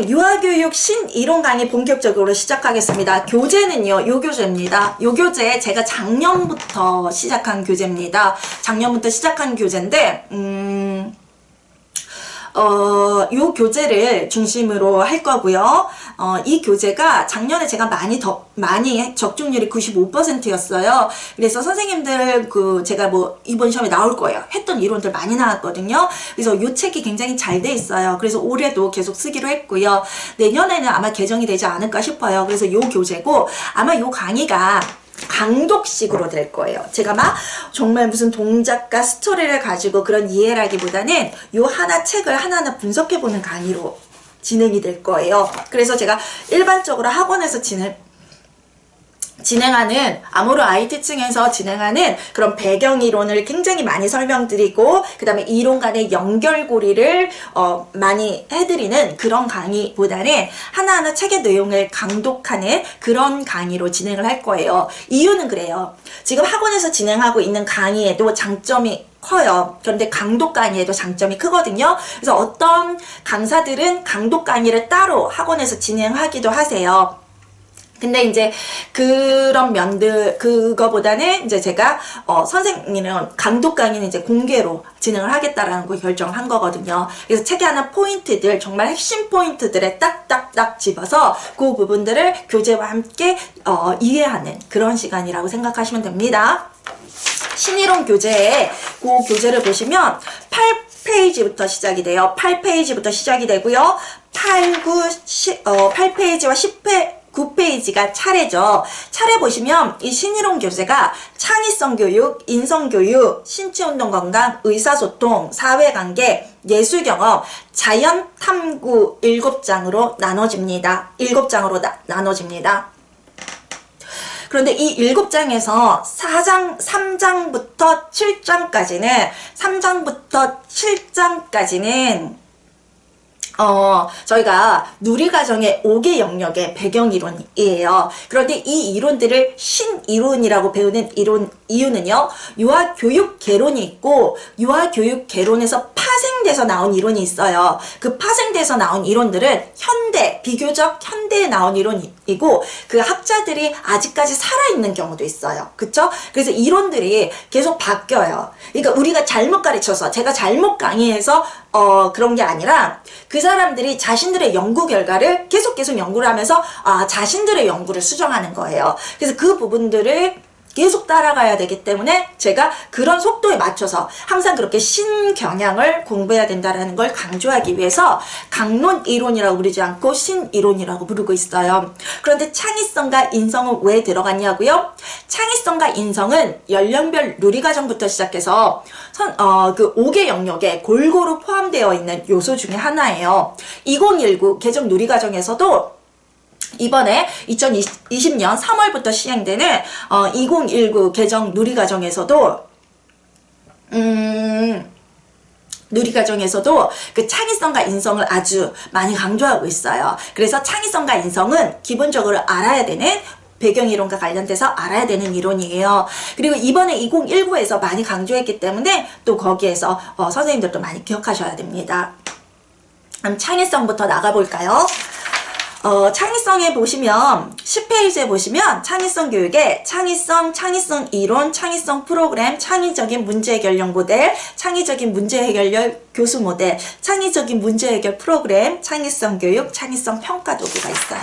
선생님 유아교육 신이론 강의 본격적으로 시작하겠습니다. 교재는요, 요 교재입니다. 요 교재 제가 작년부터 시작한 교재입니다. 작년부터 시작한 교재인데 요 교재를 중심으로 할 거고요. 이 교재가 작년에 제가 많이 적중률이 95%였어요. 그래서 선생님들 제가 뭐 이번 시험에 나올 거예요. 했던 이론들 많이 나왔거든요. 그래서 요 책이 굉장히 잘 돼 있어요. 그래서 올해도 계속 쓰기로 했고요. 내년에는 아마 개정이 되지 않을까 싶어요. 그래서 요 교재고 아마 요 강의가 강독식으로 될 거예요. 제가 막 정말 무슨 동작과 스토리를 가지고 그런 이해라기보다는 요 책을 하나하나 분석해보는 강의로 진행이 될 거예요. 그래서 제가 일반적으로 학원에서 진행하는 아모르 IT층에서 진행하는 그런 배경이론을 굉장히 많이 설명드리고 그 다음에 이론 간의 연결고리를 많이 해드리는 그런 강의보다는 하나하나 책의 내용을 강독하는 그런 강의로 진행을 할 거예요. 이유는 그래요. 지금 학원에서 진행하고 있는 강의에도 장점이 커요. 그런데 강독 강의에도 장점이 크거든요. 그래서 어떤 강사들은 강독 강의를 따로 학원에서 진행하기도 하세요. 근데 이제 그런 그거보다는 이제 제가 선생님은 강독 강의는 이제 공개로 진행을 하겠다라는 거 결정을 한 거거든요. 그래서 책에 하나 포인트들, 정말 핵심 포인트들에 딱딱딱 집어서 그 부분들을 교재와 함께 이해하는 그런 시간이라고 생각하시면 됩니다. 신이론 교재에 그 교재를 보시면 8페이지부터 시작이 돼요. 8페이지부터 시작이 되고요. 8페이지와 9페이지가 차례죠. 차례 보시면 이 신이론 교재가 창의성 교육, 인성 교육, 신체운동 건강, 의사소통, 사회관계, 예술경험, 자연 탐구 7장으로 나눠집니다. 7장으로 나눠집니다. 그런데 이 7장에서 3장부터 7장까지는 저희가 누리과정의 5개 영역의 배경이론이에요. 그런데 이 이론들을 신이론이라고 배우는 이유는요. 유아교육개론이 있고 유아교육개론에서 파생돼서 나온 이론이 있어요. 그 파생돼서 나온 이론들은 비교적 현대에 나온 이론이고 그 학자들이 아직까지 살아있는 경우도 있어요. 그쵸? 그래서 이론들이 계속 바뀌어요. 그러니까 우리가 잘못 가르쳐서 제가 잘못 강의해서 그런 게 아니라 그 사람들이 자신들의 연구 결과를 계속 연구를 하면서 자신들의 연구를 수정하는 거예요. 그래서 그 부분들을 계속 따라가야 되기 때문에 제가 그런 속도에 맞춰서 항상 그렇게 신경향을 공부해야 된다는 걸 강조하기 위해서 강론 이론이라고 부르지 않고 신이론이라고 부르고 있어요. 그런데 창의성과 인성은 왜 들어갔냐고요? 창의성과 인성은 연령별 누리과정부터 시작해서 그 5개 영역에 골고루 포함되어 있는 요소 중에 하나예요. 2019 개정 누리과정에서도 이번에 2020년 3월부터 시행되는 2019 개정 누리과정에서도 그 창의성과 인성을 아주 많이 강조하고 있어요. 그래서 창의성과 인성은 기본적으로 알아야 되는 배경이론과 관련돼서 알아야 되는 이론이에요. 그리고 이번에 2019에서 많이 강조했기 때문에 또 거기에서 선생님들도 많이 기억하셔야 됩니다. 그럼 창의성부터 나가볼까요? 창의성에 보시면 10페이지에 보시면 창의성 교육에 창의성 이론, 창의성 프로그램, 창의적인 문제 해결력 모델, 창의적인 문제 해결력 교수 모델, 창의적인 문제 해결 프로그램, 창의성 교육, 창의성 평가 도구가 있어요.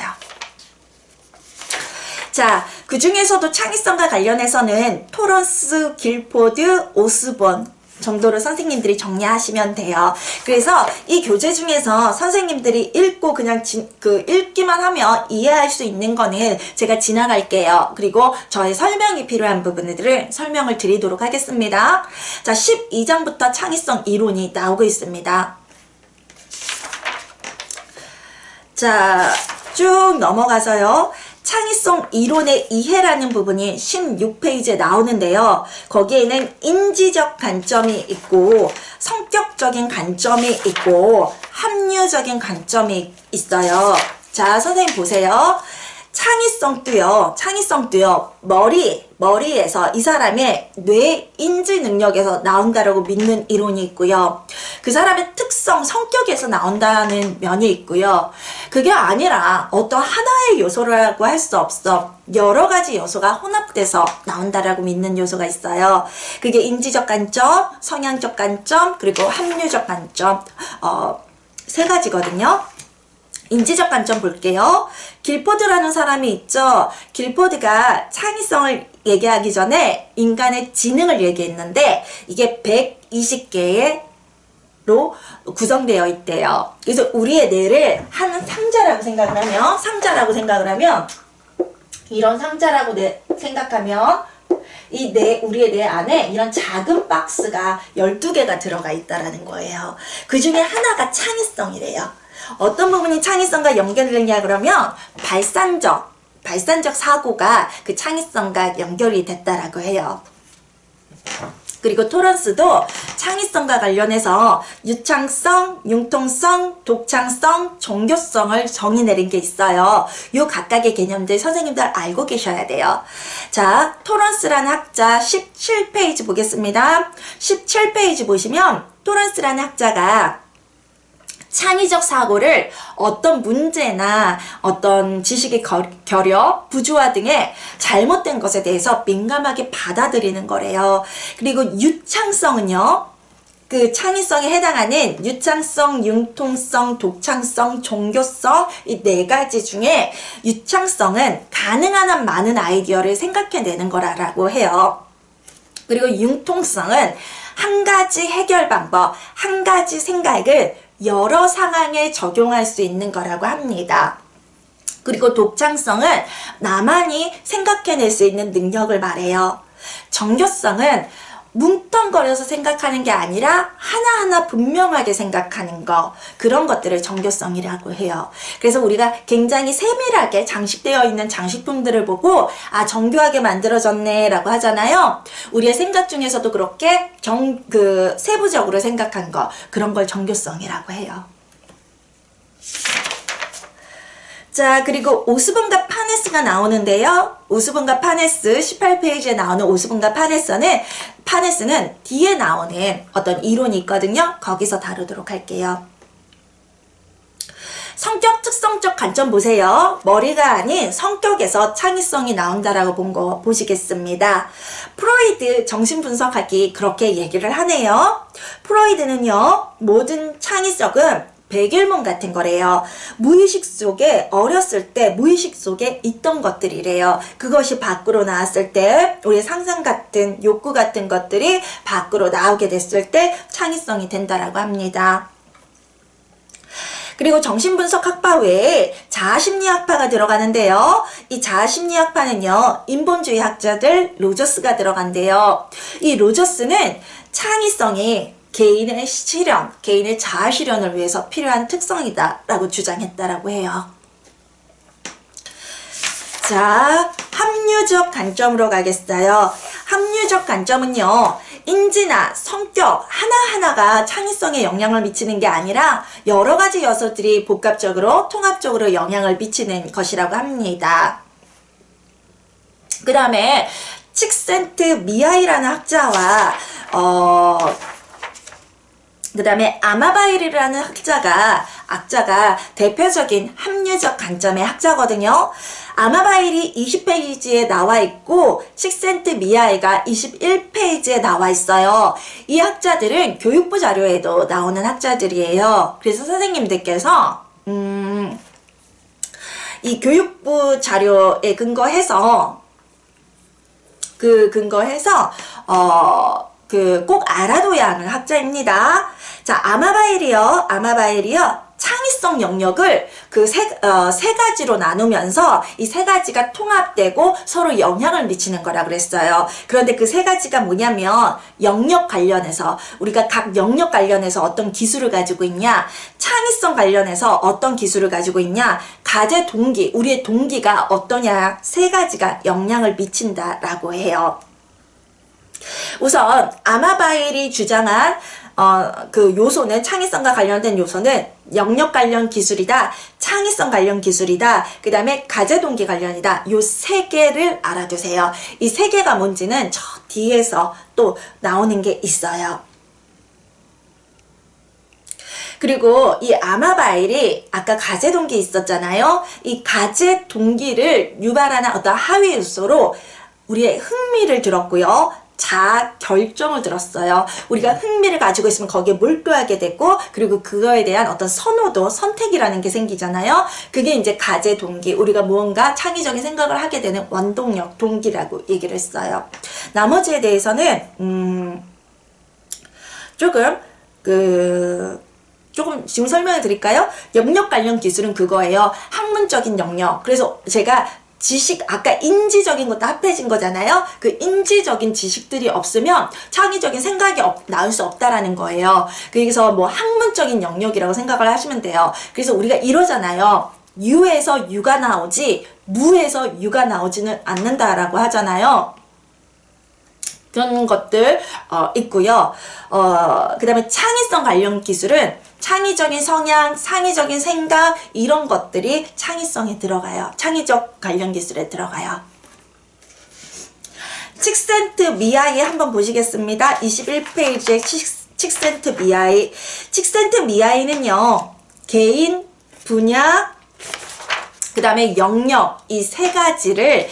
자, 그 중에서도 창의성과 관련해서는 토런스, 길포드, 오스본 정도로 선생님들이 정리하시면 돼요. 그래서 이 교재 중에서 선생님들이 읽고 그냥 읽기만 하면 이해할 수 있는 거는 제가 지나갈게요. 그리고 저의 설명이 필요한 부분들을 설명을 드리도록 하겠습니다. 자, 12장부터 창의성 이론이 나오고 있습니다. 자, 쭉 넘어가서요. 창의성 이론의 이해라는 부분이 16페이지에 나오는데요. 거기에는 인지적 관점이 있고 성격적인 관점이 있고 합리적인 관점이 있어요. 자, 선생님 보세요. 창의성도요, 머리에서 이 사람의 뇌 인지 능력에서 나온다라고 믿는 이론이 있고요. 그 사람의 특성, 성격에서 나온다는 면이 있고요. 그게 아니라 어떤 하나의 요소라고 할 수 없어. 여러 가지 요소가 혼합돼서 나온다라고 믿는 요소가 있어요. 그게 인지적 관점, 성향적 관점, 그리고 합리적 관점, 세 가지거든요. 인지적 관점 볼게요. 길포드라는 사람이 있죠. 길포드가 창의성을 얘기하기 전에 인간의 지능을 얘기했는데 이게 120개로 구성되어 있대요. 그래서 우리의 뇌를 한 상자라고 생각을 하면 이런 상자라고 생각하면 우리의 뇌 안에 이런 작은 박스가 12개가 들어가 있다라는 거예요. 그 중에 하나가 창의성이래요. 어떤 부분이 창의성과 연결되냐 그러면 발산적 사고가 그 창의성과 연결이 됐다라고 해요. 그리고 토런스도 창의성과 관련해서 유창성, 융통성, 독창성, 종교성을 정의 내린 게 있어요. 요 각각의 개념들 선생님들 알고 계셔야 돼요. 자, 토런스라는 학자 17페이지 보겠습니다. 17페이지 보시면 토런스라는 학자가 창의적 사고를 어떤 문제나 어떤 지식의 결여, 부조화 등의 잘못된 것에 대해서 민감하게 받아들이는 거래요. 그리고 유창성은요, 그 창의성에 해당하는 유창성, 융통성, 독창성, 종교성 이 네 가지 중에 유창성은 가능한 한 많은 아이디어를 생각해내는 거라고 해요. 그리고 융통성은 한 가지 해결 방법, 한 가지 생각을 여러 상황에 적용할 수 있는 거라고 합니다. 그리고 독창성은 나만이 생각해낼 수 있는 능력을 말해요. 정교성은 뭉텅거려서 생각하는 게 아니라 하나하나 분명하게 생각하는 거, 그런 것들을 정교성이라고 해요. 그래서 우리가 굉장히 세밀하게 장식되어 있는 장식품들을 보고 정교하게 만들어졌네 라고 하잖아요. 우리의 생각 중에서도 그렇게 세부적으로 생각한 거, 그런 걸 정교성이라고 해요. 자, 그리고 오스본과 파네스가 나오는데요. 오스본과 파네스 18페이지에 나오는 오스본과 파네스는 뒤에 나오는 어떤 이론이 있거든요. 거기서 다루도록 할게요. 성격 특성적 관점 보세요. 머리가 아닌 성격에서 창의성이 나온다라고 본 거 보시겠습니다. 프로이드 정신분석학이 그렇게 얘기를 하네요. 프로이드는요, 모든 창의성은 백일몽 같은 거래요. 어렸을 때 무의식 속에 있던 것들이래요. 그것이 밖으로 나왔을 때 우리의 상상 같은 욕구 같은 것들이 밖으로 나오게 됐을 때 창의성이 된다라고 합니다. 그리고 정신분석학파 외에 자아심리학파가 들어가는데요. 이 자아심리학파는요, 인본주의 학자들 로저스가 들어간대요. 이 로저스는 창의성이 개인의 실현, 개인의 자아 실현을 위해서 필요한 특성이다 라고 주장했다라고 해요. 자, 합리적 관점으로 가겠어요. 합리적 관점은요, 인지나 성격 하나하나가 창의성에 영향을 미치는 게 아니라 여러 가지 요소들이 복합적으로 통합적으로 영향을 미치는 것이라고 합니다. 그 다음에 칙센트 미하이라는 학자와 그 다음에 아마바이리라는 학자가 대표적인 합리적 관점의 학자거든요. 아마바이리 20페이지에 나와 있고 칙센트 미하이가 21페이지에 나와 있어요. 이 학자들은 교육부 자료에도 나오는 학자들이에요. 그래서 선생님들께서 이 교육부 자료에 근거해서 꼭 알아둬야 하는 학자입니다. 자, 아마바이리요. 창의성 영역을 세 가지로 나누면서 이 세 가지가 통합되고 서로 영향을 미치는 거라 그랬어요. 그런데 그 세 가지가 뭐냐면 영역 관련해서 우리가 각 영역 관련해서 어떤 기술을 가지고 있냐, 창의성 관련해서 어떤 기술을 가지고 있냐, 가제 동기, 우리의 동기가 어떠냐, 세 가지가 영향을 미친다라고 해요. 우선 아마바일이 주장한 그 요소는, 창의성과 관련된 요소는 영역 관련 기술이다, 창의성 관련 기술이다, 그 다음에 가제 동기 관련이다. 요 세 개를 알아두세요. 이 세 개가 뭔지는 저 뒤에서 또 나오는 게 있어요. 그리고 이 아마바일이 아까 가제 동기 있었잖아요. 이 가제 동기를 유발하는 어떤 하위 요소로 우리의 흥미를 들었고요. 자아 결정을 들었어요. 우리가 흥미를 가지고 있으면 거기에 몰두하게 되고, 그리고 그거에 대한 어떤 선호도, 선택이라는 게 생기잖아요. 그게 이제 가제 동기, 우리가 무언가 창의적인 생각을 하게 되는 원동력, 동기라고 얘기를 했어요. 나머지에 대해서는 조금 지금 설명을 드릴까요? 영역 관련 기술은 그거예요. 학문적인 영역. 그래서 제가 지식, 아까 인지적인 것도 합해진 거잖아요. 그 인지적인 지식들이 없으면 창의적인 생각이 나올 수 없다라는 거예요. 그래서 뭐 학문적인 영역이라고 생각을 하시면 돼요. 그래서 우리가 이러잖아요. 유에서 유가 나오지 무에서 유가 나오지는 않는다라고 하잖아요. 그런 것들 있고요. 그 다음에 창의성 관련 기술은 창의적인 성향, 창의적인 생각, 이런 것들이 창의성에 들어가요. 창의적 관련 기술에 들어가요. 칙센트 미아이 한번 보시겠습니다. 21페이지에 칙센트 미아이. 칙센트 미아이는요, 개인, 분야, 그 다음에 영역, 이 세 가지를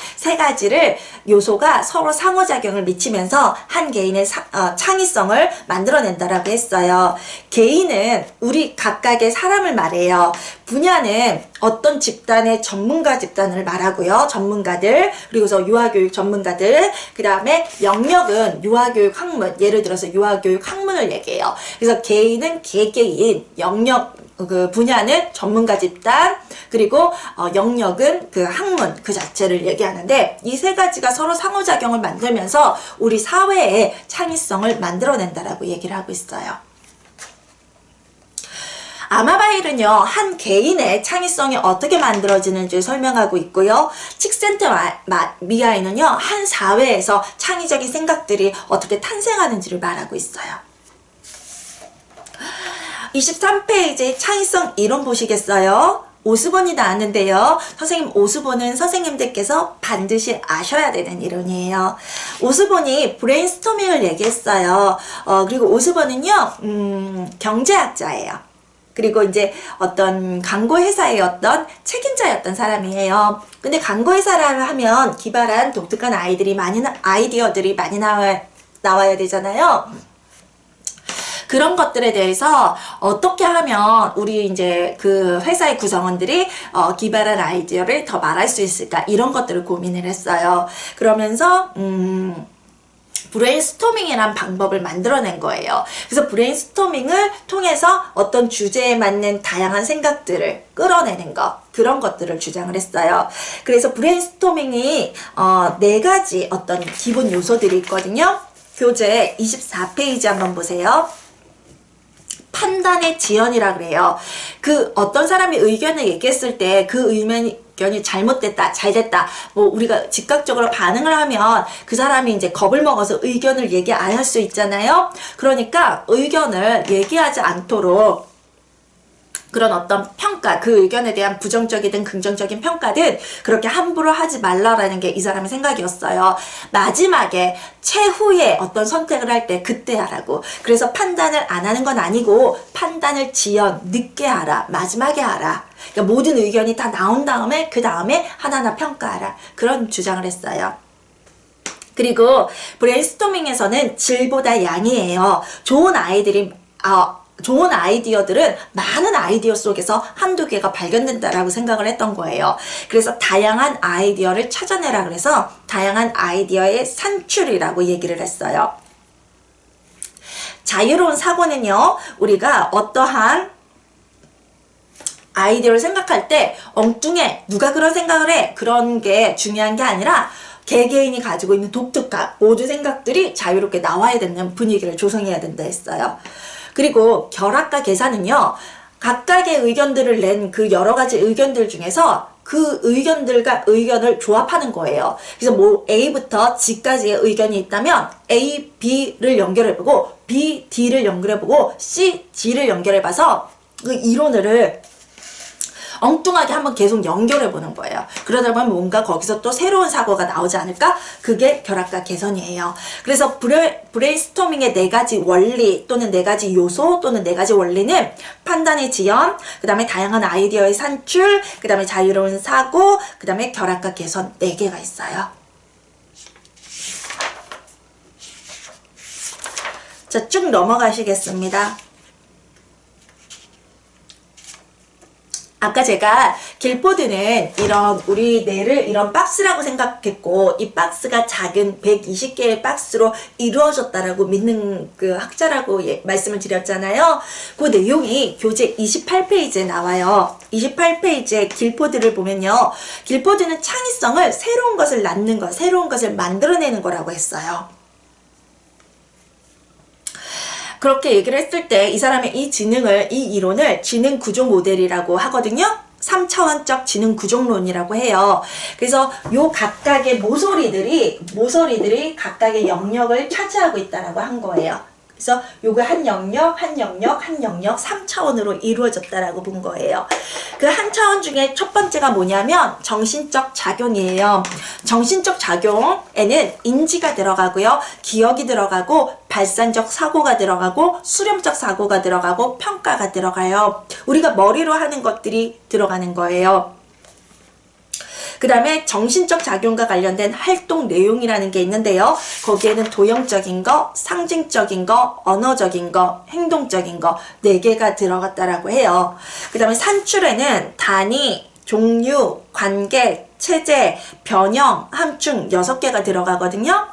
요소가 서로 상호작용을 미치면서 한 개인의 창의성을 만들어낸다라고 했어요. 개인은 우리 각각의 사람을 말해요. 분야는 어떤 집단의 전문가 집단을 말하고요. 전문가들, 그리고서 유아교육 전문가들, 그 다음에 영역은 유아교육 학문, 예를 들어서 유아교육 학문을 얘기해요. 그래서 개인은 개개인, 영역, 그 분야는 전문가 집단, 그리고 영역은 그 학문 그 자체를 얘기하는데, 이 세 가지가 서로 상호작용을 만들면서 우리 사회의 창의성을 만들어낸다라고 얘기를 하고 있어요. 아마바일은요, 한 개인의 창의성이 어떻게 만들어지는지 설명하고 있고요. 칙센트 미아이는요, 한 사회에서 창의적인 생각들이 어떻게 탄생하는지를 말하고 있어요. 23페이지 창의성 이론 보시겠어요? 오스본이 나왔는데요. 선생님, 오스본은 선생님들께서 반드시 아셔야 되는 이론이에요. 오스본이 브레인스토밍을 얘기했어요. 그리고 오스본은요, 경제학자예요. 그리고 이제 어떤 광고회사의 어떤 책임자였던 사람이에요. 근데 광고회사를 하면 기발한 독특한 아이디어들이 많이 나와야 되잖아요. 그런 것들에 대해서 어떻게 하면 우리 이제 그 회사의 구성원들이 기발한 아이디어를 더 말할 수 있을까, 이런 것들을 고민을 했어요. 그러면서 브레인스토밍이란 방법을 만들어낸 거예요. 그래서 브레인스토밍을 통해서 어떤 주제에 맞는 다양한 생각들을 끌어내는 것, 그런 것들을 주장을 했어요. 그래서 브레인스토밍이 4가지 어떤 기본 요소들이 있거든요. 교재 24페이지 한번 보세요. 판단의 지연이라 그래요. 그 어떤 사람이 의견을 얘기했을 때 그 의견이 잘못됐다, 잘됐다, 뭐 우리가 즉각적으로 반응을 하면 그 사람이 이제 겁을 먹어서 의견을 얘기 안 할 수 있잖아요. 그러니까 의견을 얘기하지 않도록 그런 어떤 평가, 그 의견에 대한 부정적이든 긍정적인 평가든 그렇게 함부로 하지 말라라는 게 이 사람의 생각이었어요. 마지막에 최후의 어떤 선택을 할 때 그때 하라고. 그래서 판단을 안 하는 건 아니고 판단을 늦게 하라, 마지막에 하라. 그러니까 모든 의견이 다 나온 다음에 그 다음에 하나하나 평가하라, 그런 주장을 했어요. 그리고 브레인스토밍에서는 질보다 양이에요. 좋은 아이디어들은 많은 아이디어 속에서 한두 개가 발견된다라고 생각을 했던 거예요. 그래서 다양한 아이디어를 찾아내라 그래서 다양한 아이디어의 산출이라고 얘기를 했어요. 자유로운 사고는요, 우리가 어떠한 아이디어를 생각할 때 엉뚱해, 누가 그런 생각을 해, 그런 게 중요한 게 아니라 개개인이 가지고 있는 독특한 모든 생각들이 자유롭게 나와야 되는 분위기를 조성해야 된다 했어요. 그리고 결합과 계산은요, 각각의 의견들을 낸 그 여러 가지 의견들 중에서 그 의견들과 의견을 조합하는 거예요. 그래서 뭐 A부터 G까지의 의견이 있다면 A, B를 연결해보고 B, D를 연결해보고 C, G를 연결해봐서 그 이론을 엉뚱하게 한번 계속 연결해보는 거예요. 그러다 보면 뭔가 거기서 또 새로운 사고가 나오지 않을까? 그게 결합과 개선이에요. 그래서 브레인스토밍의 4가지 원리 또는 4가지 요소 또는 4가지 원리는 판단의 지연, 그 다음에 다양한 아이디어의 산출, 그 다음에 자유로운 사고, 그 다음에 결합과 개선 4개가 있어요. 자, 쭉 넘어가시겠습니다. 아까 제가 길포드는 이런 우리 뇌를 이런 박스라고 생각했고 이 박스가 작은 120개의 박스로 이루어졌다라고 믿는 그 학자라고 말씀을 드렸잖아요. 그 내용이 교재 28페이지에 나와요. 28페이지에 길포드를 보면요. 길포드는 창의성을 새로운 것을 낳는 것, 새로운 것을 만들어내는 거라고 했어요. 그렇게 얘기를 했을 때 이 사람의 이 이론을 지능 구조 모델이라고 하거든요. 3차원적 지능 구조론이라고 해요. 그래서 요 각각의 모서리들이 각각의 영역을 차지하고 있다라고 한 거예요. 그래서 요거 한 영역 3차원으로 이루어졌다라고 본 거예요. 그 한 차원 중에 첫 번째가 뭐냐면 정신적 작용이에요. 정신적 작용에는 인지가 들어가고요. 기억이 들어가고 발산적 사고가 들어가고 수렴적 사고가 들어가고 평가가 들어가요. 우리가 머리로 하는 것들이 들어가는 거예요. 그 다음에 정신적 작용과 관련된 활동 내용이라는 게 있는데요. 거기에는 도형적인 거, 상징적인 거, 언어적인 거, 행동적인 거 4개가 들어갔다라고 해요. 그 다음에 산출에는 단위, 종류, 관계, 체제, 변형, 함축 6개가 들어가거든요.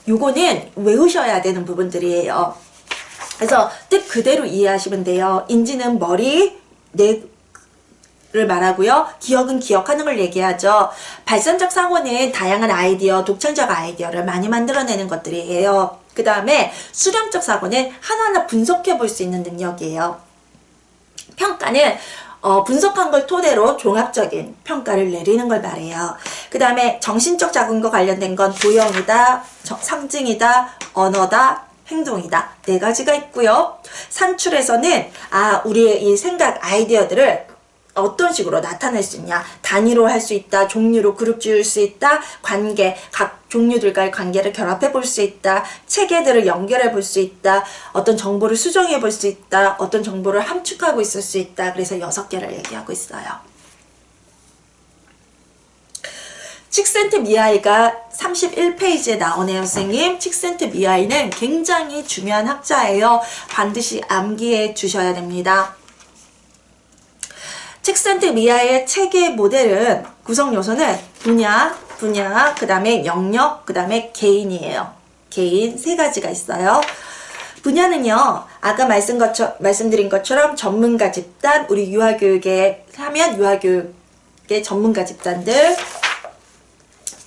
요거는 외우셔야 되는 부분들이에요. 그래서 뜻 그대로 이해하시면 돼요. 인지는 머리, 를 말하고요. 기억은 기억하는 걸 얘기하죠. 발전적 사고는 다양한 아이디어, 독창적 아이디어를 많이 만들어내는 것들이에요. 그 다음에 수렴적 사고는 하나하나 분석해 볼 수 있는 능력이에요. 평가는 분석한 걸 토대로 종합적인 평가를 내리는 걸 말해요. 그 다음에 정신적 작용과 관련된 건 도형이다, 상징이다, 언어다, 행동이다. 4가지가 있고요. 산출에서는 우리의 이 생각, 아이디어들을 어떤 식으로 나타낼 수 있냐. 단위로 할 수 있다. 종류로 그룹 지을 수 있다. 관계, 각 종류들과의 관계를 결합해 볼 수 있다. 체계들을 연결해 볼 수 있다. 어떤 정보를 수정해 볼 수 있다. 어떤 정보를 함축하고 있을 수 있다. 그래서 6개를 얘기하고 있어요. 칙센트 미하이가 31페이지에 나오네요, 선생님. 칙센트 미하이는 굉장히 중요한 학자예요. 반드시 암기해 주셔야 됩니다. 칙센트 미하이의 체계 모델은 구성 요소는 분야, 그 다음에 영역, 그 다음에 개인이에요. 개인 3가지가 있어요. 분야는요, 아까 말씀드린 것처럼 전문가 집단, 우리 유아교육에 하면 유아교육의 전문가 집단들,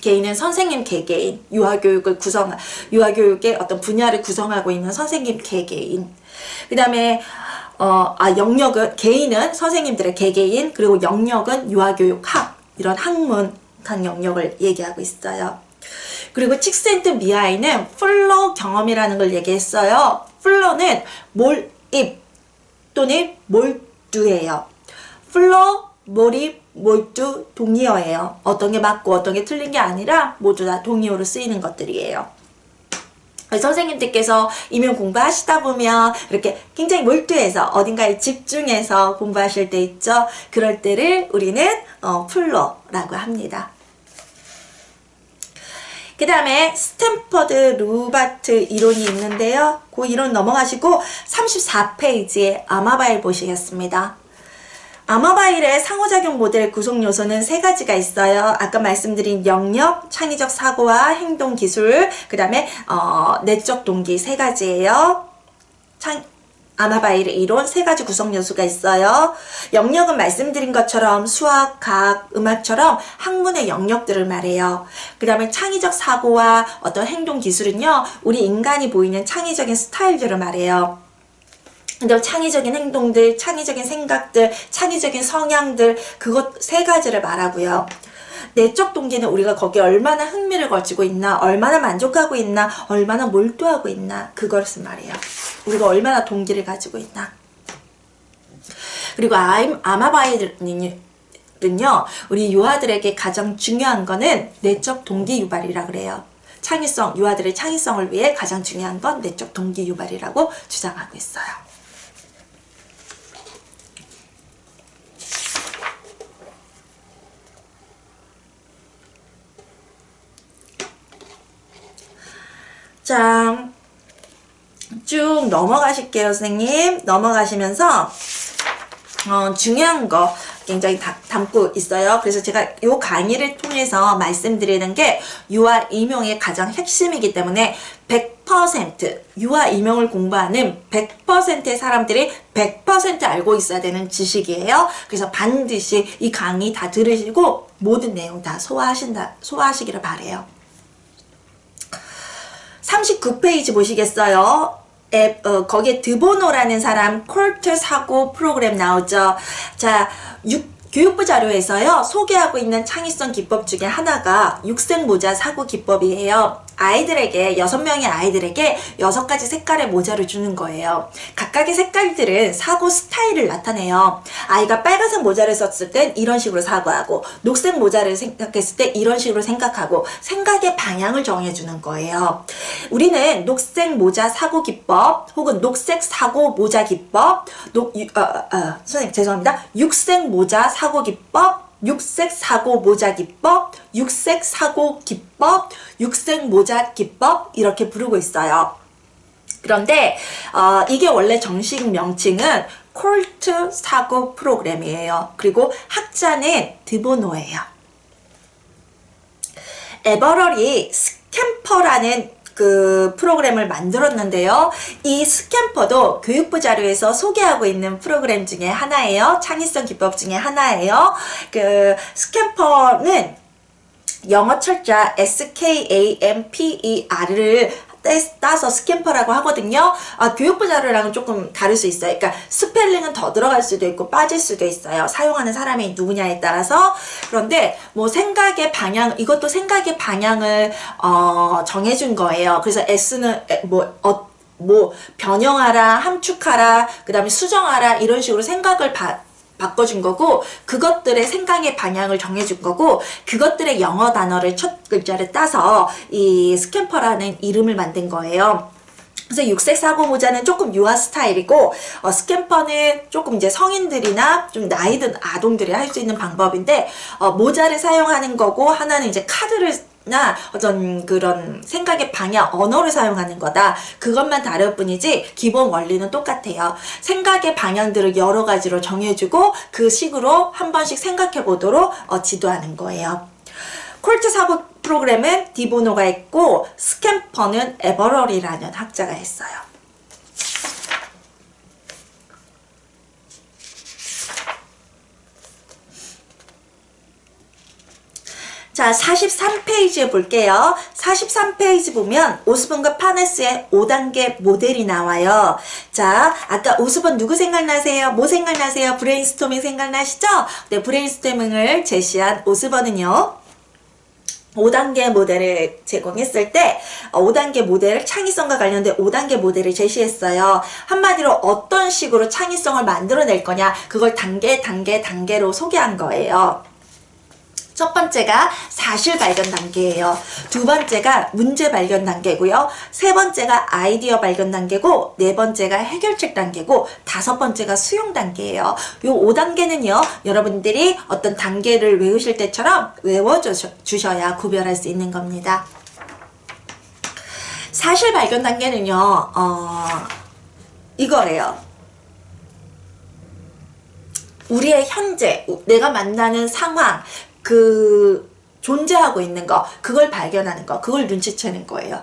개인은 선생님 개개인, 유아교육의 어떤 분야를 구성하고 있는 선생님 개개인. 그 다음에 영역은, 개인은 선생님들의 개개인, 그리고 영역은 유아교육학, 이런 학문학 영역을 얘기하고 있어요. 그리고 칙센트 미하이는 플로 경험이라는 걸 얘기했어요. 플로는 몰입 또는 몰두예요. 플로, 몰입, 몰두, 동의어예요. 어떤 게 맞고 어떤 게 틀린 게 아니라 모두 다 동의어로 쓰이는 것들이에요. 선생님들께서 이면 공부하시다 보면 이렇게 굉장히 몰두해서 어딘가에 집중해서 공부하실 때 있죠. 그럴 때를 우리는 플로라고 합니다. 그 다음에 스탠퍼드 루바트 이론이 있는데요. 그 이론 넘어가시고 34페이지에 아마바일 보시겠습니다. 아마바일의 상호작용 모델 구성 요소는 3가지가 있어요. 아까 말씀드린 영역, 창의적 사고와 행동 기술, 그 다음에 내적 동기 3가지예요. 아마바일의 이론 3가지 구성 요소가 있어요. 영역은 말씀드린 것처럼 수학, 과학, 음악처럼 학문의 영역들을 말해요. 그 다음에 창의적 사고와 어떤 행동 기술은요, 우리 인간이 보이는 창의적인 스타일들을 말해요. 근데 창의적인 행동들, 창의적인 생각들, 창의적인 성향들, 그것 3가지를 말하고요. 내적 동기는 우리가 거기에 얼마나 흥미를 가지고 있나, 얼마나 만족하고 있나, 얼마나 몰두하고 있나, 그것을 말이에요. 우리가 얼마나 동기를 가지고 있나. 그리고 아마바이는요, 우리 유아들에게 가장 중요한 거는 내적 동기 유발이라 그래요. 창의성, 유아들의 창의성을 위해 가장 중요한 건 내적 동기 유발이라고 주장하고 있어요. 자, 쭉 넘어가실게요, 선생님. 넘어가시면서 중요한 거 굉장히 담고 있어요. 그래서 제가 이 강의를 통해서 말씀드리는 게 유아 임용의 가장 핵심이기 때문에 100% 유아 임용을 공부하는 100%의 사람들이 100% 알고 있어야 되는 지식이에요. 그래서 반드시 이 강의 다 들으시고 모든 내용 다 소화하시기를 바래요. 39페이지 보시겠어요? 거기에 드보노라는 사람 콜트 사고 프로그램 나오죠. 자, 교육부 자료에서요, 소개하고 있는 창의성 기법 중에 하나가 육색모자 사고 기법이에요. 아이들에게, 6명의 아이들에게 6가지 색깔의 모자를 주는 거예요. 각각의 색깔들은 사고 스타일을 나타내요. 아이가 빨간색 모자를 썼을 땐 이런 식으로 사고하고, 녹색 모자를 생각했을 때 이런 식으로 생각하고, 생각의 방향을 정해주는 거예요. 우리는 녹색 모자 사고 기법, 혹은 녹색 사고 모자 기법, 선생님 죄송합니다. 육색 모자 사고 기법, 육색 사고 모자 기법, 육색 사고 기법, 육색 모자 기법 이렇게 부르고 있어요. 그런데 이게 원래 정식 명칭은 콜트 사고 프로그램이에요. 그리고 학자는 드보노예요. 에버럴이 스캠퍼라는 그 프로그램을 만들었는데요. 이 스캠퍼도 교육부 자료에서 소개하고 있는 프로그램 중에 하나예요. 창의성 기법 중에 하나예요. 그 스캠퍼는 영어 철자 SKAMPER을 따서 스캠퍼라고 하거든요. 교육부 자료랑은 조금 다를 수 있어요. 그러니까 스펠링은 더 들어갈 수도 있고 빠질 수도 있어요. 사용하는 사람이 누구냐에 따라서. 그런데 뭐 생각의 방향, 이것도 생각의 방향을 정해준 거예요. 그래서 S는 변형하라, 함축하라, 그 다음에 수정하라 이런 식으로 생각을 바꿔준 거고, 그것들의 생각의 방향을 정해준 거고, 그것들의 영어 단어를 첫 글자를 따서 이 스캠퍼라는 이름을 만든 거예요. 그래서 육색 사고 모자는 조금 유아 스타일이고, 스캠퍼는 조금 이제 성인들이나 좀 나이 든 아동들이 할 수 있는 방법인데, 모자를 사용하는 거고, 하나는 이제 카드를 나 어떤 그런 생각의 방향, 언어를 사용하는 거다. 그것만 다를 뿐이지 기본 원리는 똑같아요. 생각의 방향들을 여러 가지로 정해주고 그 식으로 한 번씩 생각해 보도록 지도하는 거예요. 콜트 사고 프로그램은 디보노가 했고, 스캠퍼는 에버럴이라는 학자가 했어요. 자, 43페이지에 볼게요. 43페이지 보면 오스본과 파네스의 5단계 모델이 나와요. 자, 아까 오스본 누구 생각나세요? 뭐 생각나세요? 브레인스토밍 생각나시죠? 네, 브레인스토밍을 제시한 오스본은요, 5단계 모델을 제공했을 때 5단계 모델, 창의성과 관련된 5단계 모델을 제시했어요. 한마디로 어떤 식으로 창의성을 만들어낼 거냐, 그걸 단계로 소개한 거예요. 첫 번째가 사실 발견 단계예요. 두 번째가 문제 발견 단계고요. 세 번째가 아이디어 발견 단계고, 네 번째가 해결책 단계고, 다섯 번째가 수용 단계예요. 요 5단계는요, 여러분들이 어떤 단계를 외우실 때처럼 외워주셔야 구별할 수 있는 겁니다. 사실 발견 단계는요, 이거래요. 우리의 현재, 내가 만나는 상황, 존재하고 있는 거, 그걸 발견하는 거, 그걸 눈치채는 거예요.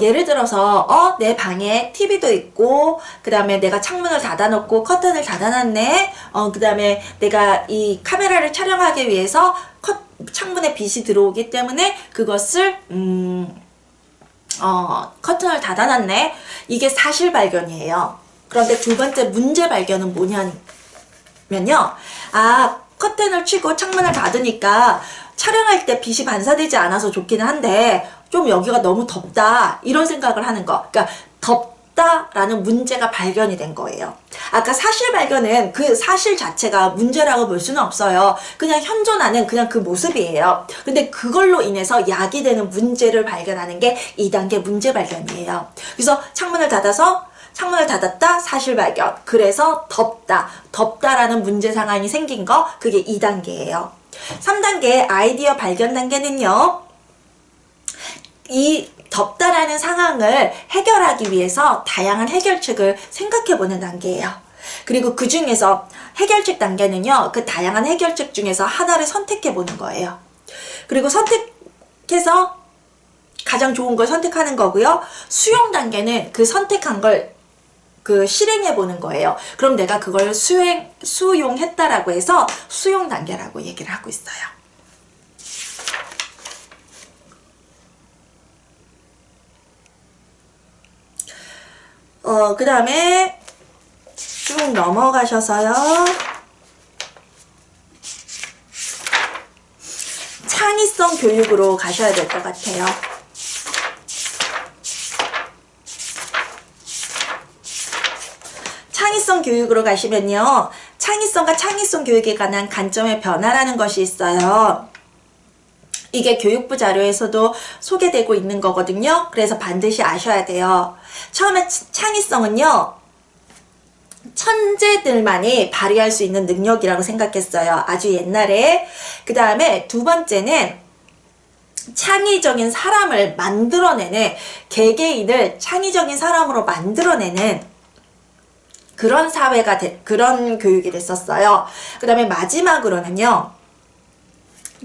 예를 들어서, 내 방에 TV도 있고, 그 다음에 내가 창문을 닫아놓고 커튼을 닫아놨네, 그 다음에 내가 이 카메라를 촬영하기 위해서 창문에 빛이 들어오기 때문에 그것을, 커튼을 닫아놨네. 이게 사실 발견이에요. 그런데 두 번째 문제 발견은 뭐냐면요. 커튼을 치고 창문을 닫으니까 촬영할 때 빛이 반사되지 않아서 좋기는 한데 좀 여기가 너무 덥다 이런 생각을 하는 거. 그러니까 덥다라는 문제가 발견이 된 거예요. 아까 사실 발견은 그 사실 자체가 문제라고 볼 수는 없어요. 그냥 현존하는 그냥 그 모습이에요. 근데 그걸로 인해서 야기되는 문제를 발견하는 게 2단계 문제 발견이에요. 그래서 창문을 닫았다 사실 발견. 그래서 덥다라는 문제 상황이 생긴 거, 그게 2단계예요. 3단계 아이디어 발견 단계는요, 이 덥다라는 상황을 해결하기 위해서 다양한 해결책을 생각해보는 단계예요. 그리고 그 중에서 해결책 단계는요, 그 다양한 해결책 중에서 하나를 선택해보는 거예요. 그리고 선택해서 가장 좋은 걸 선택하는 거고요. 수용 단계는 그 선택한 걸 실행해 보는 거예요. 그럼 내가 그걸 수용했다라고 해서 수용 단계라고 얘기를 하고 있어요. 그 다음에 쭉 넘어가셔서요. 창의성 교육으로 가셔야 될 것 같아요. 창의성 교육으로 가시면요, 창의성과 창의성 교육에 관한 관점의 변화라는 것이 있어요. 이게 교육부 자료에서도 소개되고 있는 거거든요. 그래서 반드시 아셔야 돼요. 처음에 창의성은요, 천재들만이 발휘할 수 있는 능력이라고 생각했어요. 아주 옛날에. 그 다음에 두 번째는 창의적인 사람을 만들어내는, 개개인을 창의적인 사람으로 만들어내는 그런 그런 교육이 됐었어요. 그 다음에 마지막으로는요,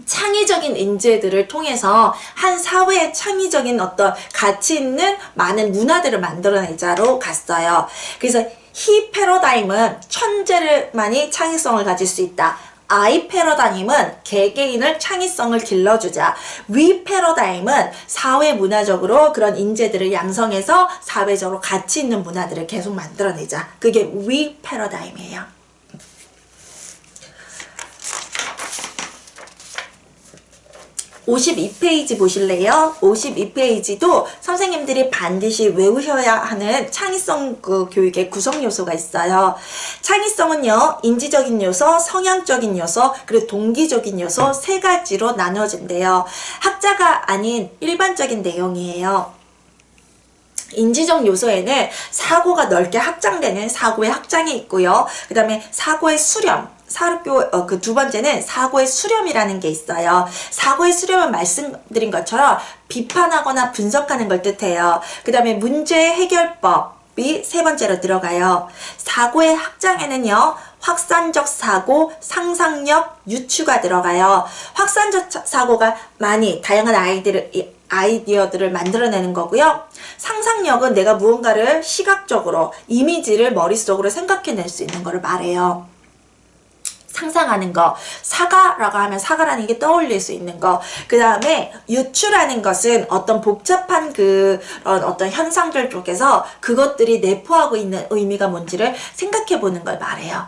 창의적인 인재들을 통해서 한 사회의 창의적인 어떤 가치 있는 많은 문화들을 만들어내자로 갔어요. 그래서 히 패러다임은 천재만이 창의성을 가질 수 있다. I 패러다임은 개개인을 창의성을 길러주자. 위 패러다임은 사회 문화적으로 그런 인재들을 양성해서 사회적으로 가치 있는 문화들을 계속 만들어내자. 그게 위 패러다임이에요. 52페이지 보실래요? 52페이지도 선생님들이 반드시 외우셔야 하는 창의성 교육의 구성 요소가 있어요. 창의성은요, 인지적인 요소, 성향적인 요소, 그리고 동기적인 요소 세 가지로 나누어진대요. 학자가 아닌 일반적인 내용이에요. 인지적 요소에는 사고가 넓게 확장되는 사고의 확장이 있고요. 그 다음에 사고의 수렴, 그 두 번째는 사고의 수렴이라는 게 있어요. 사고의 수렴은 말씀드린 것처럼 비판하거나 분석하는 걸 뜻해요. 그 다음에 문제 해결법이 세 번째로 들어가요. 사고의 확장에는요, 확산적 사고, 상상력, 유추가 들어가요. 확산적 사고가 많이 다양한 아이디어들을 만들어내는 거고요. 상상력은 내가 무언가를 시각적으로, 이미지를 머릿속으로 생각해낼 수 있는 거를 말해요. 상상하는 거. 사과라고 하면 사과라는 게 떠올릴 수 있는 거. 그 다음에 유추라는 것은 어떤 복잡한 어떤 현상들 쪽에서 그것들이 내포하고 있는 의미가 뭔지를 생각해 보는 걸 말해요.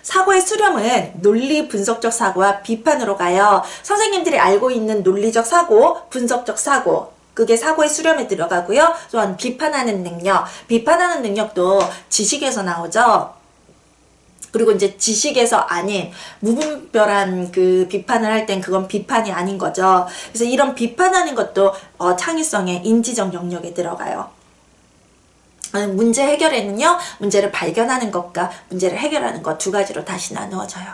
사고의 수렴은 논리 분석적 사고와 비판으로 가요. 선생님들이 알고 있는 논리적 사고, 분석적 사고, 그게 사고의 수렴에 들어가고요. 또한 비판하는 능력, 비판하는 능력도 지식에서 나오죠. 그리고 이제 지식에서 아닌 무분별한 그 비판을 할 땐 그건 비판이 아닌 거죠. 그래서 이런 비판하는 것도 창의성의 인지적 영역에 들어가요. 문제 해결에는요, 문제를 발견하는 것과 문제를 해결하는 것 두 가지로 다시 나누어져요.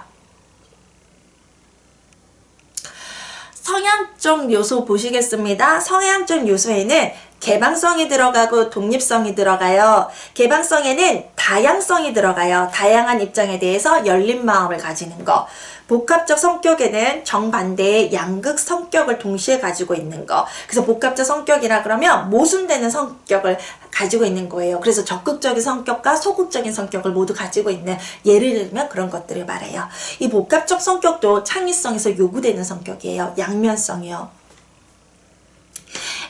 성향적 요소 보시겠습니다. 성향적 요소에는 개방성이 들어가고 독립성이 들어가요. 개방성에는 다양성이 들어가요. 다양한 입장에 대해서 열린 마음을 가지는 거. 복합적 성격에는 정반대의 양극 성격을 동시에 가지고 있는 거. 그래서 복합적 성격이라 그러면 모순되는 성격을 가지고 있는 거예요. 그래서 적극적인 성격과 소극적인 성격을 모두 가지고 있는, 예를 들면 그런 것들을 말해요. 이 복합적 성격도 창의성에서 요구되는 성격이에요. 양면성이요.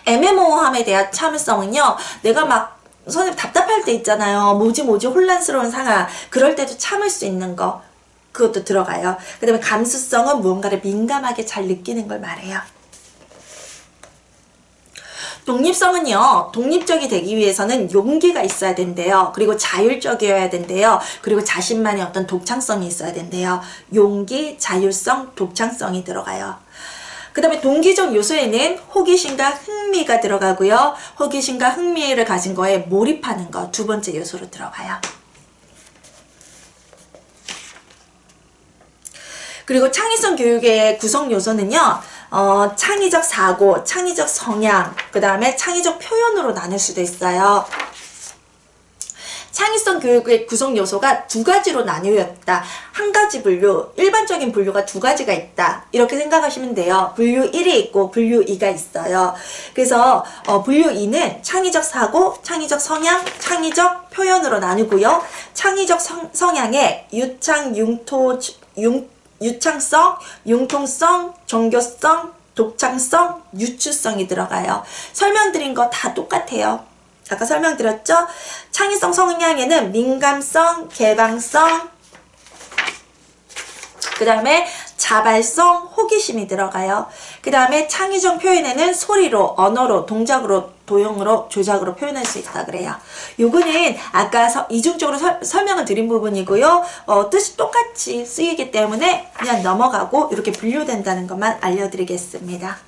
애매모호함에 대한 참을성은요, 내가 막 선생님 답답할 때 있잖아요. 뭐지 혼란스러운 상황. 그럴 때도 참을 수 있는 거. 그것도 들어가요. 그 다음에 감수성은 무언가를 민감하게 잘 느끼는 걸 말해요. 독립성은요, 독립적이 되기 위해서는 용기가 있어야 된대요. 그리고 자율적이어야 된대요. 그리고 자신만의 어떤 독창성이 있어야 된대요. 용기, 자율성, 독창성이 들어가요. 그 다음에 동기적 요소에는 호기심과 흥미가 들어가고요. 호기심과 흥미를 가진 거에 몰입하는 거 두 번째 요소로 들어가요. 그리고 창의성 교육의 구성 요소는요, 창의적 사고, 창의적 성향, 그 다음에 창의적 표현으로 나눌 수도 있어요. 창의성 교육의 구성 요소가 두 가지로 나뉘었다. 한 가지 분류, 일반적인 분류가 두 가지가 있다. 이렇게 생각하시면 돼요. 분류 1이 있고 분류 2가 있어요. 그래서 분류 2는 창의적 사고, 창의적 성향, 창의적 표현으로 나누고요. 창의적 성향에 유창성, 융통성, 종교성, 독창성, 유추성이 들어가요. 설명드린 거 다 똑같아요. 아까 설명드렸죠? 창의성 성향에는 민감성, 개방성, 그 다음에 자발성, 호기심이 들어가요. 그 다음에 창의적 표현에는 소리로, 언어로, 동작으로, 도형으로, 조작으로 표현할 수 있다 그래요. 요거는 아까 이중적으로 설명을 드린 부분이고요. 뜻이 똑같이 쓰이기 때문에 그냥 넘어가고 이렇게 분류된다는 것만 알려드리겠습니다.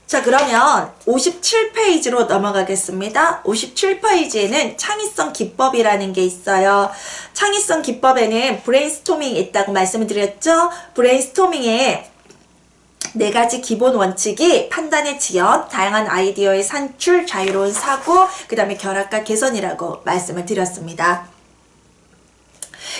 자, 그러면 57페이지로 넘어가겠습니다. 57페이지에는 창의성 기법이라는 게 있어요. 창의성 기법에는 브레인스토밍이 있다고 말씀을 드렸죠. 브레인스토밍에 4가지 기본 원칙이 판단의 지연, 다양한 아이디어의 산출, 자유로운 사고, 그 다음에 결합과 개선이라고 말씀을 드렸습니다.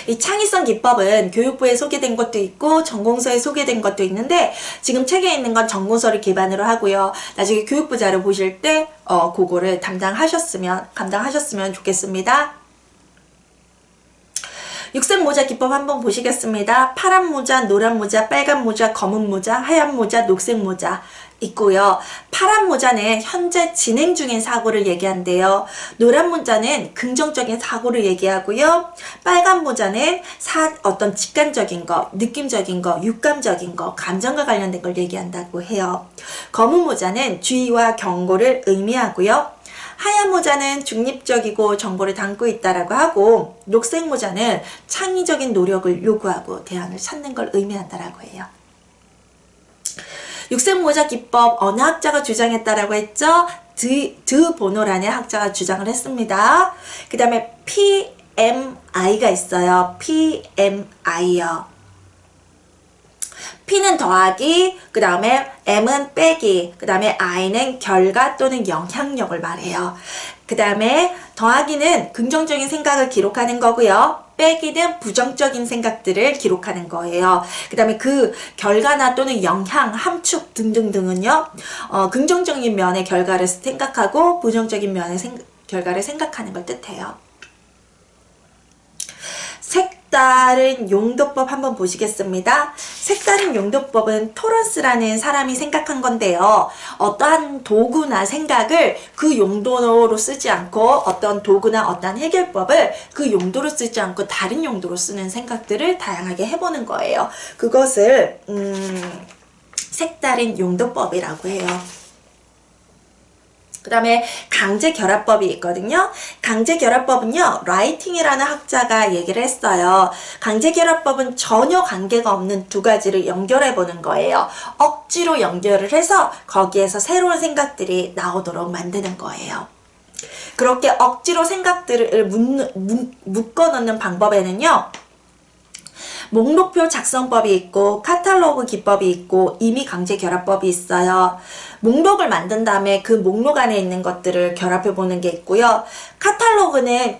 이 창의성 기법은 교육부에 소개된 것도 있고 전공서에 소개된 것도 있는데 지금 책에 있는 건 전공서를 기반으로 하고요. 나중에 교육부 자료 보실 때 그거를 감당하셨으면 좋겠습니다. 육색 모자 기법 한번 보시겠습니다. 파란 모자, 노란 모자, 빨간 모자, 검은 모자, 하얀 모자, 녹색 모자 있고요. 파란 모자는 현재 진행 중인 사고를 얘기한대요. 노란 모자는 긍정적인 사고를 얘기하고요. 빨간 모자는 어떤 직관적인 거, 느낌적인 거, 육감적인 거, 감정과 관련된 걸 얘기한다고 해요. 검은 모자는 주의와 경고를 의미하고요. 하얀 모자는 중립적이고 정보를 담고 있다라고 하고, 녹색 모자는 창의적인 노력을 요구하고 대안을 찾는 걸 의미한다라고 해요. 육색 모자 기법 어느 학자가 주장했다라고 했죠? 드 보노라는 학자가 주장을 했습니다. 그 다음에 PMI가 있어요. PMI요. P는 더하기, 그 다음에 M은 빼기, 그 다음에 I는 결과 또는 영향력을 말해요. 그 다음에 더하기는 긍정적인 생각을 기록하는 거고요. 빼기는 부정적인 생각들을 기록하는 거예요. 그 다음에 그 결과나 또는 영향, 함축 등등등은요. 긍정적인 면의 결과를 생각하고 부정적인 면의 결과를 생각하는 걸 뜻해요. 색다른 용도법 한번 보시겠습니다. 색다른 용도법은 토런스라는 사람이 생각한 건데요. 어떠한 도구나 생각을 그 용도로 쓰지 않고 어떤 도구나 어떠한 해결법을 그 용도로 쓰지 않고 다른 용도로 쓰는 생각들을 다양하게 해보는 거예요. 그것을 색다른 용도법이라고 해요. 그 다음에 강제결합법이 있거든요. 강제결합법은요, 라이팅이라는 학자가 얘기를 했어요. 강제결합법은 전혀 관계가 없는 두 가지를 연결해 보는 거예요. 억지로 연결을 해서 거기에서 새로운 생각들이 나오도록 만드는 거예요. 그렇게 억지로 생각들을 묶어 넣는 방법에는요, 목록표 작성법이 있고 카탈로그 기법이 있고 임의 강제 결합법이 있어요. 목록을 만든 다음에 그 목록 안에 있는 것들을 결합해 보는 게 있고요. 카탈로그는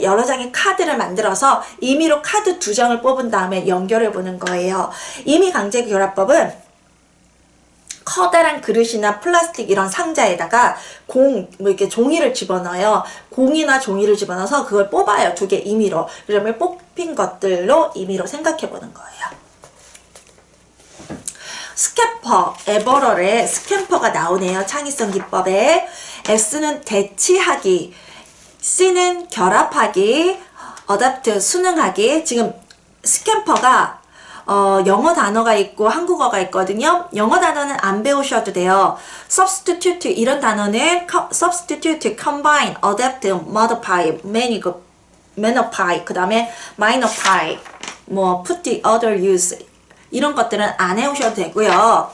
여러 장의 카드를 만들어서 임의로 카드 2장을 뽑은 다음에 연결해 보는 거예요. 임의 강제 결합법은 커다란 그릇이나 플라스틱 이런 상자에다가 이렇게 종이를 집어넣어요. 공이나 종이를 집어넣어서 그걸 뽑아요. 2개 임의로. 그러면 뽑힌 것들로 임의로 생각해 보는 거예요. 스캠퍼, 에버럴에 스캠퍼가 나오네요. 창의성 기법에. S는 대치하기, C는 결합하기, 어댑트, 순응하기. 지금 스캠퍼가 영어 단어가 있고 한국어가 있거든요. 영어 단어는 안 배우셔도 돼요. substitute 이런 단어는 substitute, combine, adapt, modify, manipulate, 그 다음에 minify, 뭐 put the other use 이런 것들은 안 해오셔도 되고요.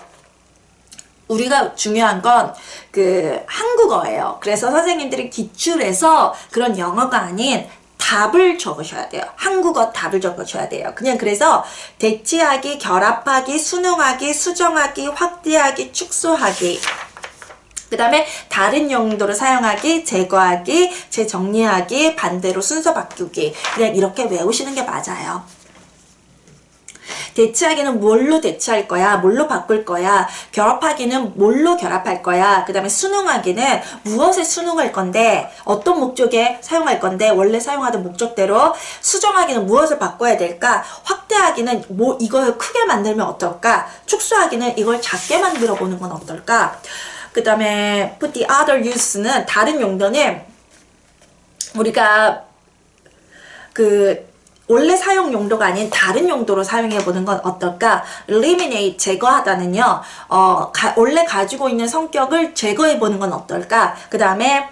우리가 중요한 건 그 한국어예요. 그래서 선생님들이 기출에서 그런 영어가 아닌 답을 적으셔야 돼요. 한국어 답을 적으셔야 돼요. 그냥 그래서 대치하기, 결합하기, 순응하기, 수정하기, 확대하기, 축소하기. 그 다음에 다른 용도로 사용하기, 제거하기, 재정리하기, 반대로 순서 바꾸기. 그냥 이렇게 외우시는 게 맞아요. 대치하기는 뭘로 대치할 거야? 뭘로 바꿀 거야? 결합하기는 뭘로 결합할 거야? 그 다음에 순응하기는 무엇에 순응할 건데 어떤 목적에 사용할 건데 원래 사용하던 목적대로. 수정하기는 무엇을 바꿔야 될까? 확대하기는 뭐 이걸 크게 만들면 어떨까? 축소하기는 이걸 작게 만들어 보는 건 어떨까? 그 다음에 put the other use는 다른 용도는 우리가 원래 사용 용도가 아닌 다른 용도로 사용해 보는 건 어떨까? eliminate, 제거하다는요. 원래 가지고 있는 성격을 제거해 보는 건 어떨까? 그 다음에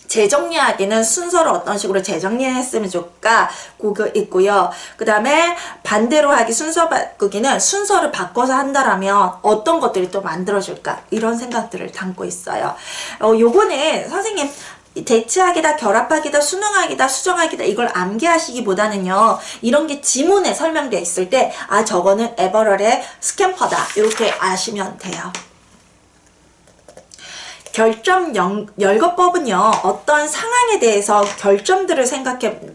재정리하기는 순서를 어떤 식으로 재정리했으면 좋을까? 그거 있고요. 그 다음에 반대로 하기, 순서 바꾸기는 순서를 바꿔서 한다라면 어떤 것들이 또 만들어질까? 이런 생각들을 담고 있어요. 요거는 선생님 대치하기다, 결합하기다, 순응하기다, 수정하기다 이걸 암기하시기보다는요. 이런 게 지문에 설명되어 있을 때 아 저거는 에버럴의 스캠퍼다 이렇게 아시면 돼요. 결점 열거법은요. 어떤 상황에 대해서 결점들을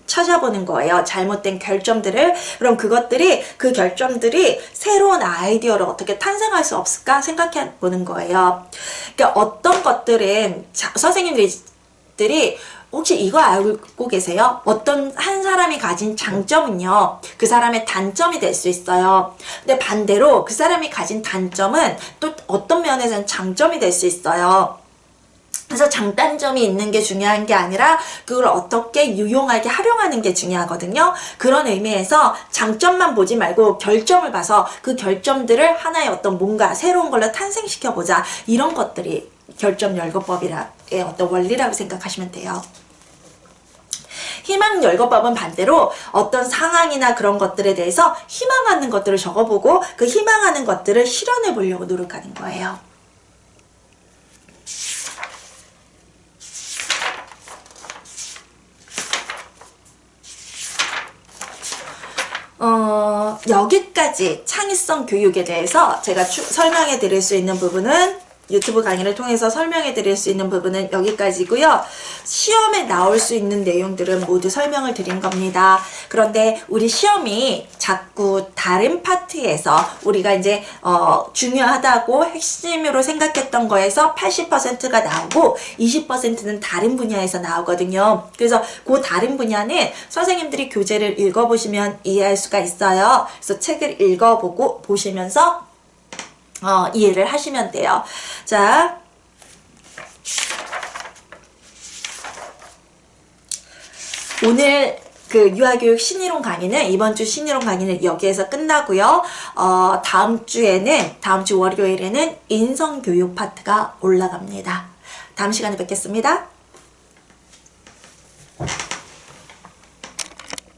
찾아보는 거예요. 잘못된 결점들을. 그럼 그 결점들이 새로운 아이디어를 어떻게 탄생할 수 없을까 생각해 보는 거예요. 그러니까 어떤 것들은 선생님들이 혹시 이거 알고 계세요? 어떤 한 사람이 가진 장점은요, 그 사람의 단점이 될 수 있어요. 근데 반대로 그 사람이 가진 단점은 또 어떤 면에서는 장점이 될 수 있어요. 그래서 장단점이 있는 게 중요한 게 아니라 그걸 어떻게 유용하게 활용하는 게 중요하거든요. 그런 의미에서 장점만 보지 말고 결점을 봐서 그 결점들을 하나의 어떤 뭔가 새로운 걸로 탄생시켜보자. 이런 것들이 결점 열거법의 어떤 원리라고 생각하시면 돼요. 희망 열거법은 반대로 어떤 상황이나 그런 것들에 대해서 희망하는 것들을 적어보고 그 희망하는 것들을 실현해 보려고 노력하는 거예요. 여기까지 창의성 교육에 대해서 제가 설명해 드릴 수 있는 부분은 유튜브 강의를 통해서 설명해 드릴 수 있는 부분은 여기까지고요. 시험에 나올 수 있는 내용들은 모두 설명을 드린 겁니다. 그런데 우리 시험이 자꾸 다른 파트에서 우리가 이제 중요하다고 핵심으로 생각했던 거에서 80%가 나오고 20%는 다른 분야에서 나오거든요. 그래서 그 다른 분야는 선생님들이 교재를 읽어보시면 이해할 수가 있어요. 그래서 책을 보시면서 이해를 하시면 돼요. 자, 오늘 그 유아교육 신이론 강의는 이번 주 신이론 강의는 여기에서 끝나고요. 다음 주 월요일에는 인성교육 파트가 올라갑니다. 다음 시간에 뵙겠습니다.